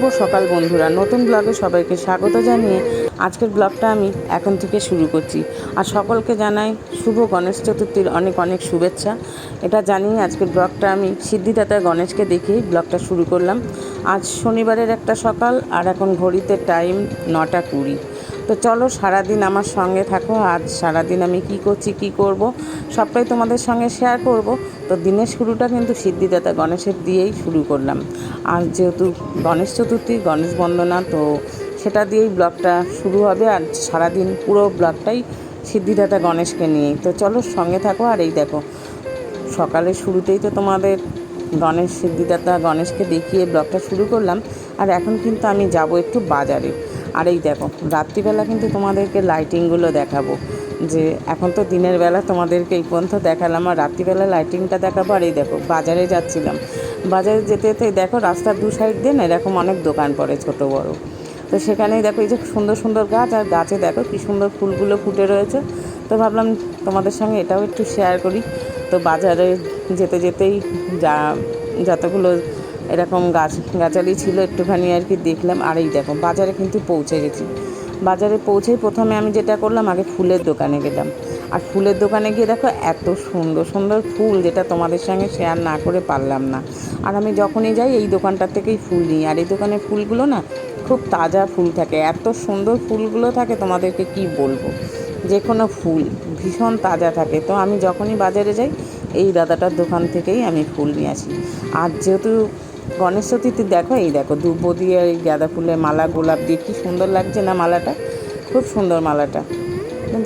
শুভ সকাল বন্ধুরা, নতুন ব্লগে সবাইকে স্বাগত জানিয়ে আজকের ব্লগটা আমি এখন থেকে শুরু করছি। আর সকলকে জানাই শুভ গণেশ চতুর্থীর অনেক অনেক শুভেচ্ছা। এটা জানিয়ে আজকের ব্লগটা আমি সিদ্ধিদাতার গণেশকে দেখেই ব্লগটা শুরু করলাম। আজ শনিবারের একটা সকাল, আর এখন ঘড়িতে টাইম 9টা 20। তো তো চলো সারাদিন আমার সঙ্গে থাকো। আজ সারাদিন আমি কি করছি কি করব সবটাই তোমাদের সঙ্গে শেয়ার করব। তো দিনের শুরুটা কিন্তু সিদ্ধিদাতা গণেশের দিয়েই শুরু করলাম। আর যেহেতু গণেশ চতুর্থী, গণেশ বন্দনা, তো সেটা দিয়েই ব্লগটা শুরু হবে। আর সারাদিন পুরো ব্লগটাই সিদ্ধিদাতা গণেশকে নিয়েই। তো চলো সঙ্গে থাকো। আর এই দেখো, সকালের শুরুতেই তো তোমাদের গণেশ সিদ্ধিদাতা গণেশকে দেখিয়ে ব্লগটা শুরু করলাম। আর এখন কিন্তু আমি যাব একটু বাজারে। আর এই দেখো, রাত্রিবেলা কিন্তু তোমাদেরকে লাইটিংগুলো দেখাবো। যে এখন তো দিনের বেলা তোমাদেরকে এই পর্যন্ত দেখালাম, আর রাত্রিবেলা লাইটিংটা দেখাবো। আর এই দেখো, বাজারে যাচ্ছিলাম। বাজারে যেতে যেতে দেখো রাস্তার দু সাইড দিয়ে না এরকম অনেক দোকান পড়ে, ছোট বড়। তো সেখানেই দেখো এই যে সুন্দর সুন্দর গাছ, আর গাছে দেখো কী সুন্দর ফুলগুলো ফুটে রয়েছে। তো ভাবলাম তোমাদের সঙ্গে এটাও একটু শেয়ার করি। তো বাজারে যেতে যেতেই যতগুলো এরকম গাছালি ছিল একটুখানি আর কি দেখলাম। আর এই দেখো, বাজারে কিন্তু পৌঁছে গেছি। বাজারে পৌঁছেই প্রথমে আমি যেটা করলাম, আগে ফুলের দোকানে গেলাম। আর ফুলের দোকানে গিয়ে দেখো এত সুন্দর সুন্দর ফুল, যেটা তোমাদের সঙ্গে শেয়ার না করে পারলাম না। আর আমি যখনই যাই এই দোকানটার থেকেই ফুল নিই। আর এই দোকানের ফুলগুলো না খুব তাজা ফুল থাকে, এত সুন্দর ফুলগুলো থাকে তোমাদেরকে কি বলবো। যে কোনো ফুল ভীষণ তাজা থাকে। তো আমি যখনই বাজারে যাই এই দাদাটার দোকান থেকেই আমি ফুল নিয়ে আসি। আর যেহেতু গণেশ চতুর্থী, দেখো এই দেখো দুব্বো দিয়ে এই গাঁদা ফুলের মালা, গোলাপ দিয়ে কী সুন্দর লাগছে না মালাটা, খুব সুন্দর মালাটা।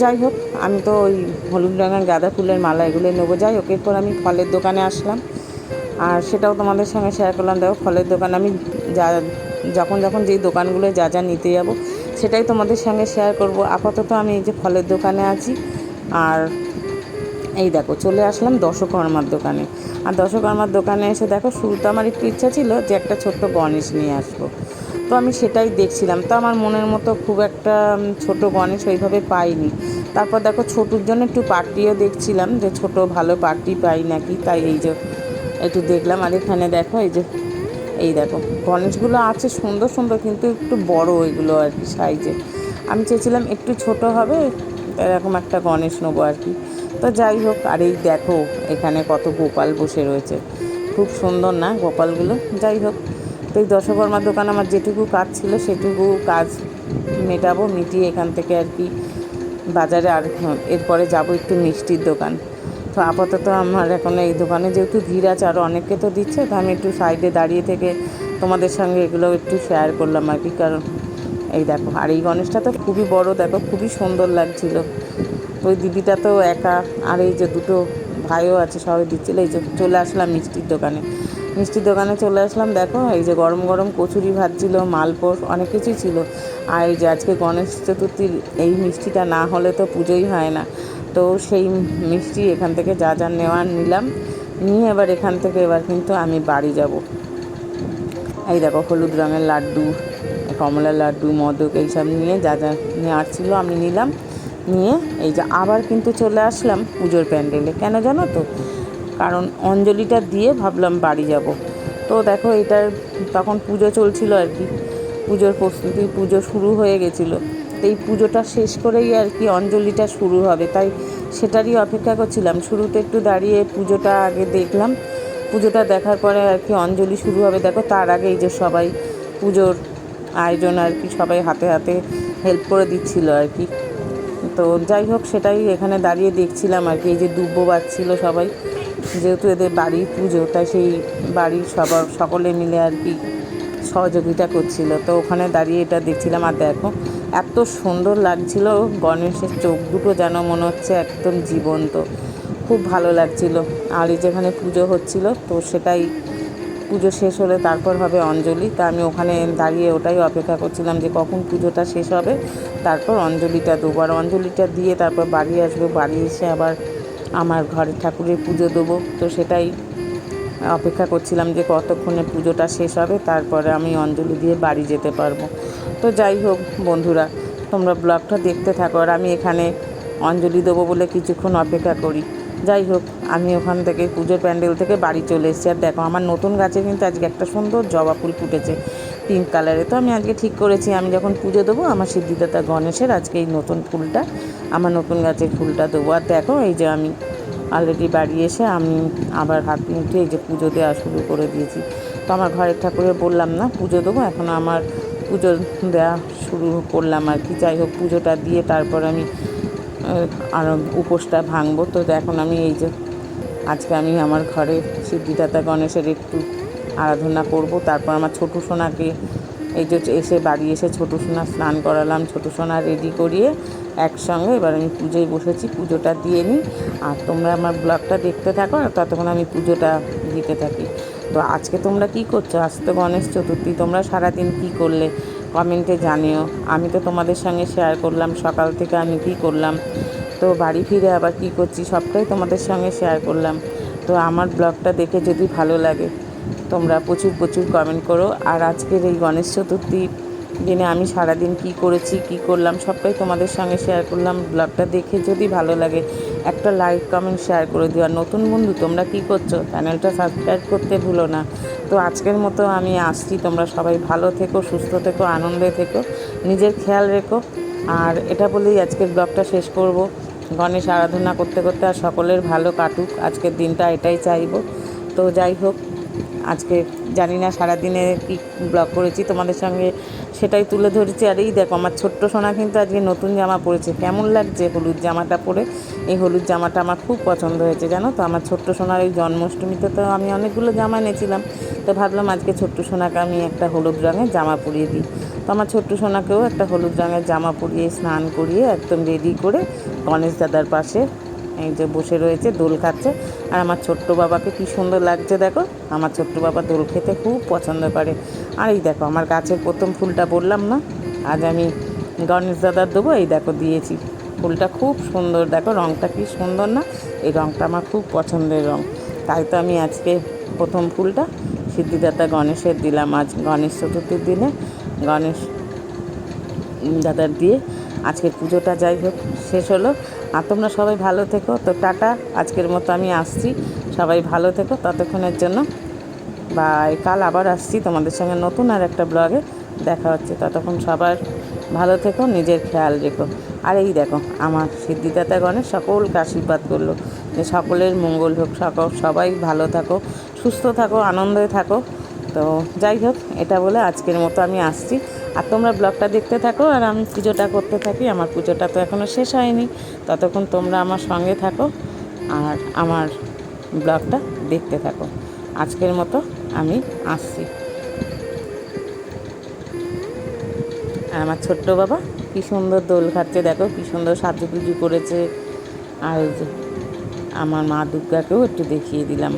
যাই হোক, আমি তো ওই হলুদ রঙের গাঁদা ফুলের মালা এগুলো নেবো। যাই হোক, এরপর আমি ফলের দোকানে আসলাম। আর সেটাও তোমাদের সঙ্গে শেয়ার করলাম। দেখো ফলের দোকান আমি যখন যেই দোকানগুলো যা যা নিতে যাব সেটাই তোমাদের সঙ্গে শেয়ার করব। আপাতত আমি এই যে ফলের দোকানে আছি। আর এই দেখো চলে আসলাম দশকর্মার দোকানে। আর দশকর্মার দোকানে এসে দেখো, শুরুতে আমার একটু ইচ্ছা ছিল যে একটা ছোট্ট গণেশ নিয়ে আসবো। তো আমি সেটাই দেখছিলাম। তো আমার মনের মতো খুব একটা ছোট গণেশ ওইভাবে পাইনি। তারপর দেখো ছোটোর জন্য একটু পার্টিও দেখছিলাম, যে ছোট ভালো পার্টি পাই নাকি, তাই এই যে একটু দেখলাম। আর এখানে দেখো এই দেখো গণেশগুলো আছে সুন্দর সুন্দর, কিন্তু একটু বড় এগুলো আর কি সাইজে। আমি চেয়েছিলাম একটু ছোট হবে, এরকম একটা গণেশ নেবো আর কি। তো যাই হোক, আর এই দেখো এখানে কত গোপাল বসে রয়েছে, খুব সুন্দর না গোপালগুলো। যাই হোক, তো এই দশকর্মার দোকান আমার যেটুকু কাজ ছিল সেটুকু কাজ মেটাবো, মিটিয়ে এখান থেকে আর কি বাজারে। আর এরপরে যাব একটু মিষ্টির দোকান। তো আপাতত আমার এখন এই দোকানে যেহেতু ভিড় আছে, আরও অনেককে তো দিচ্ছে, তো আমি একটু সাইডে দাঁড়িয়ে থেকে তোমাদের সঙ্গে এগুলো একটু শেয়ার করলাম আর কি। কারণ এই দেখো, আর এই গণেশটা তো খুবই বড়, দেখো খুবই সুন্দর লাগছিল। ওই দিদিটা তো একা, আর এই যে দুটো ভাইও আছে, সবাই দিচ্ছিলো। এই যে চলে আসলাম মিষ্টির দোকানে চলে আসলাম। দেখো এই যে গরম গরম কচুরি ভাজছিল, মালপোস, অনেক কিছুই ছিল। আর এই যে আজকে গণেশ চতুর্থীর এই মিষ্টিটা না হলে তো পুজোই হয় না। তো সেই মিষ্টি এখান থেকে যা যা নেওয়ার নিলাম, নিয়ে এবার কিন্তু আমি বাড়ি যাব। এই দেখো হলুদ রঙের লাড্ডু, কমলা লাড্ডু, মোদক এইসব নিয়ে যা যা নেওয়ার ছিল আমি নিলাম। নিয়ে এই যে আবার কিন্তু চলে আসলাম পুজোর প্যান্ডেলে। কেন জানো তো? কারণ অঞ্জলিটা দিয়ে ভাবলাম বাড়ি যাব। তো দেখো এটার তখন পুজো চলছিল আর কি, পুজোর প্রস্তুতি, পুজো শুরু হয়ে গেছিলো। তো এই পুজোটা শেষ করেই আর কি অঞ্জলিটা শুরু হবে, তাই সেটারই অপেক্ষা করছিলাম। শুরুতে একটু দাঁড়িয়ে পুজোটা আগে দেখলাম, পুজোটা দেখার পরে আর কি অঞ্জলি শুরু হবে। দেখো তার আগে এই যে সবাই পুজোর আয়োজন আর কি, সবাই হাতে হাতে হেল্প করে দিচ্ছিল আর কি। তো যাই হোক, সেটাই এখানে দাঁড়িয়ে দেখছিলাম আর কি। এই যে দুব্বো বাজছিল সবাই, যেহেতু এদের বাড়ির পুজো, তাই সেই বাড়ির সকলে মিলে আর কি সহযোগিতা করছিল। তো ওখানে দাঁড়িয়ে এটা দেখছিলাম। আর দেখো এত সুন্দর লাগছিল গণেশের চোখ দুটো, যেন মনে হচ্ছে একদম জীবন্ত, খুব ভালো লাগছিল। আর এই যেখানে পুজো হচ্ছিল, তো সেটাই পুজো শেষ হলে তারপর হবে অঞ্জলি। তা আমি ওখানে দাঁড়িয়ে ওটাই অপেক্ষা করছিলাম যে কখন পুজোটা শেষ হবে, তারপর অঞ্জলিটা দেবো। আর অঞ্জলিটা দিয়ে তারপর বাড়ি আসবো, বাড়ি এসে আবার আমার ঘরের ঠাকুরের পুজো দেবো। তো সেটাই অপেক্ষা করছিলাম যে কতক্ষণে পুজোটা শেষ হবে, তারপরে আমি অঞ্জলি দিয়ে বাড়ি যেতে পারবো। তো যাই হোক বন্ধুরা, তোমরা ব্লগটা দেখতে থাকো। আর আমি এখানে অঞ্জলি দেবো বলে কিছুক্ষণ অপেক্ষা করি। যাই হোক, আমি ওখান থেকে পুজোর প্যান্ডেল থেকে বাড়ি চলে এসেছি। আর দেখো আমার নতুন গাছে কিন্তু আজকে একটা সুন্দর জবা ফুল ফুটেছে, পিঙ্ক কালারে। তো আমি আজকে ঠিক করেছি আমি যখন পুজো দেবো আমার সিদ্ধিদাতা গণেশের, আজকে এই নতুন ফুলটা, আমার নতুন গাছের ফুলটা দেবো। আর দেখো এই যে আমি অলরেডি বাড়ি এসে আমি আবার হাত মুখে এই যে পুজো দেওয়া শুরু করে দিয়েছি। তো আমার ঘরের ঠাকুরে বললাম না পুজো দেবো, এখন আমার পুজো দেওয়া শুরু শুরু করলাম আর কি। যাই হোক, পুজোটা দিয়ে তারপর আমি আর উপোসটা ভাঙবো। তো এখন আমি এই যে আজকে আমি আমার ঘরে সিদ্ধিদাতা গণেশের একটু আরাধনা করব। তারপর আমার ছোটো সোনাকে এই যে এসে বাড়ি এসে ছোটো সোনা স্নান করালাম, ছোটো সোনা রেডি করিয়ে একসঙ্গে এবার আমি পুজোয় বসেছি। পুজোটা দিয়ে নিই আর তোমরা আমার ব্লগটা দেখতে থাকো আর ততক্ষণ আমি পুজোটা দিতে থাকি। তো আজকে তোমরা কি করছো? আজ তো গণেশ চতুর্থী, তোমরা সারাদিন কি করলে কমেন্টে জানিও। আমি তো তোমাদের সঙ্গে শেয়ার করলাম সকাল থেকে আমি কি করলাম, তো বাড়ি ফিরে আবার কি করছি সবটাই তোমাদের সঙ্গে শেয়ার করলাম। তো আমার ব্লগটা দেখে যদি ভালো লাগে তোমরা প্রচুর প্রচুর কমেন্ট করো। আর আজকের এই গণেশ চতুর্থীর দিনে আমি সারাদিন কি করেছি কি করলাম সবটাই তোমাদের সঙ্গে শেয়ার করলাম। ব্লগটা দেখে যদি ভালো লাগে একটা লাইক কমেন্ট শেয়ার করে দিও। আর নতুন বন্ধু তোমরা কি করছো, চ্যানেলটা সাবস্ক্রাইব করতে ভুলো না। তো আজকের মতো আমি আসছি, তোমরা সবাই ভালো থেকো, সুস্থ থেকো, আনন্দে থেকো, নিজের খেয়াল রেখো। আর এটা বলেই আজকের ব্লগটা শেষ করব। গণেশ আরাধনা করতে করতে আর সকলের ভালো কাটুক আজকের দিনটা, এটাই চাইবো। তো যাই হোক, আজকে জানি না সারাদিনে কী ব্লগ করেছি তোমাদের সঙ্গে সেটাই তুলে ধরেছি। আর এই দেখো আমার ছোট্ট সোনা কিন্তু আজকে নতুন জামা পরেছে। কেমন লাগছে হলুদ জামাটা পরে? এই হলুদ জামাটা আমার খুব পছন্দ হয়েছে জানো তো। আমার ছোট্ট সোনার এই জন্মাষ্টমীতে তো আমি অনেকগুলো জামা এনেছিলাম, তো ভাবলাম আজকে ছোট্ট সোনাকে আমি একটা হলুদ রঙের জামা পরিয়ে দিই। তো আমার ছোট্ট সোনাকেও একটা হলুদ রঙের জামা পরিয়ে স্নান করিয়ে একদম রেডি করে গণেশ দাদার পাশে এই যে বসে রয়েছে, দোল খাচ্ছে। আর আমার ছোট্ট বাবাকে কী সুন্দর লাগছে দেখো। আমার ছোট্ট বাবা দোল খেতে খুব পছন্দ করে। আর এই দেখো আমার গাছের প্রথম ফুলটা বললাম না আজ আমি গণেশ দাদার দেবো, এই দেখো দিয়েছি। ফুলটা খুব সুন্দর, দেখো রঙটা কি সুন্দর না? এই রঙটা আমার খুব পছন্দের রঙ, তাই তো আমি আজকে প্রথম ফুলটা সিদ্ধিদাতা গণেশের দিলাম। আজ গণেশ চতুর্থীর দিনে গণেশ দাদার দিয়ে আজকের পুজোটা যাই হোক শেষ হলো। আর তোমরা সবাই ভালো থেকো। তো টাটা, আজকের মতো আমি আসছি, সবাই ভালো থেকো ততক্ষণের জন্য। বাই, কাল আবার আসছি তোমাদের সঙ্গে নতুন আর একটা ব্লগে দেখা হচ্ছে। ততক্ষণ সবার ভালো থেকো, নিজের খেয়াল রেখো। আর এই দেখো আমার সিদ্ধিদাতা গণেশ সকলকে আশীর্বাদ করলো যে সকলের মঙ্গল হোক, সবাই ভালো থাকো, সুস্থ থাকো, আনন্দে থাকো। তো যাই হোক, এটা বলে আজকের মতো আমি আসছি। আর তোমরা ব্লগটা দেখতে থাকো আর আমি পুজোটা করতে থাকি। আমার পুজোটা তো এখনও শেষ হয়নি, ততক্ষণ তোমরা আমার সঙ্গে থাকো আর আমার ব্লগটা দেখতে থাকো। আজকের মতো আমি আসছি। আর আমার ছোট্ট বাবা কী সুন্দর দোল খাচ্ছে দেখো, কী সুন্দর সাজুগুজু করেছে। আর এই যে আমার মা দুর্গাকেও একটু দেখিয়ে দিলাম।